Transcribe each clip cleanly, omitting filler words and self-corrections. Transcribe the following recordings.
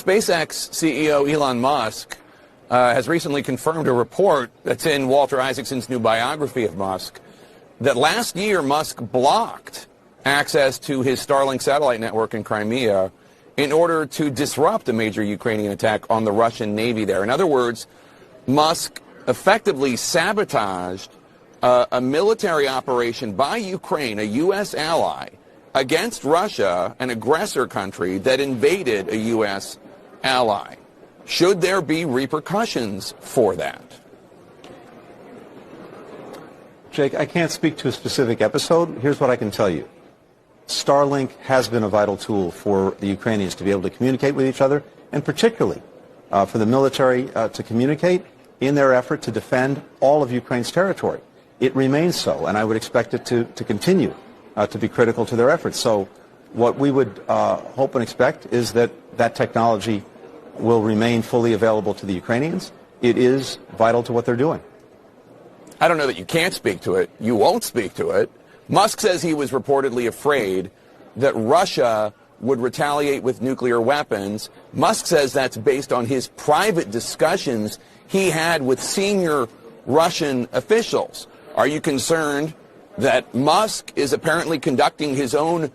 SpaceX CEO Elon Musk has recently confirmed a report that's in Walter Isaacson's new biography of Musk that last year Musk blocked access to his Starlink satellite network in Crimea in order to disrupt a major Ukrainian attack on the Russian Navy there. In other words, Musk effectively sabotaged a military operation by Ukraine, a U.S. ally, against Russia, an aggressor country that invaded a U.S. ally. Should there be repercussions for that? Jake, I can't speak to a specific episode. Here's what I can tell you. Starlink has been a vital tool for the Ukrainians to be able to communicate with each other, and particularly for the military to communicate in their effort to defend all of Ukraine's territory. It remains so, and I would expect it to continue to be critical to their efforts. So what we would hope and expect is that that technology will remain fully available to the Ukrainians. It is vital to what they're doing. I don't know that you can't speak to it. You won't speak to it. Musk says he was reportedly afraid that Russia would retaliate with nuclear weapons. Musk says that's based on his private discussions he had with senior Russian officials. Are you concerned that Musk is apparently conducting his own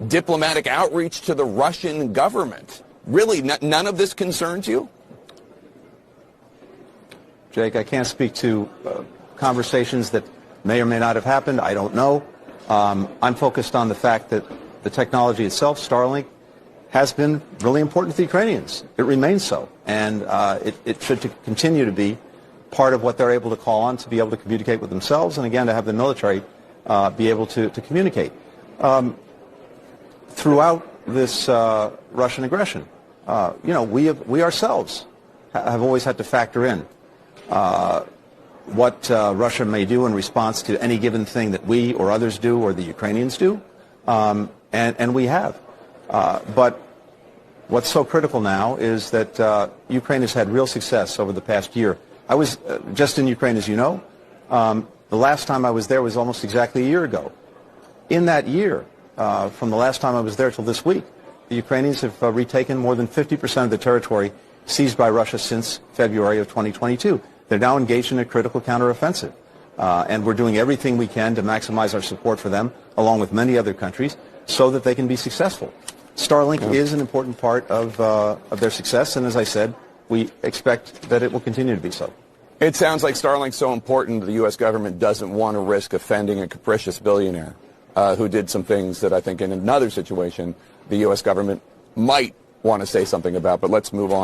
diplomatic outreach to the Russian government? Really, none of this concerns you? Jake, I can't speak to conversations that may or may not have happened. I don't know. I'm focused on the fact that the technology itself, Starlink, has been really important to the Ukrainians. It remains so. And it should continue to be part of what they're able to call on to be able to communicate with themselves, and again, to have the military be able to communicate. Throughout this Russian aggression, we ourselves have always had to factor in what Russia may do in response to any given thing that we or others do or the Ukrainians do, and we have. But what's so critical now is that Ukraine has had real success over the past year. I was just in Ukraine, as you know. The last time I was there was almost exactly a year ago. In that year, from the last time I was there till this week, the Ukrainians have retaken more than 50% of the territory seized by Russia since February of 2022. They're now engaged in a critical counteroffensive. And we're doing everything we can to maximize our support for them, along with many other countries, so that they can be successful. Starlink is an important part of their success, and as I said, we expect that it will continue to be so. It sounds like Starlink's so important the U.S. government doesn't want to risk offending a capricious billionaire who did some things that I think in another situation the U.S. government might want to say something about. But let's move on.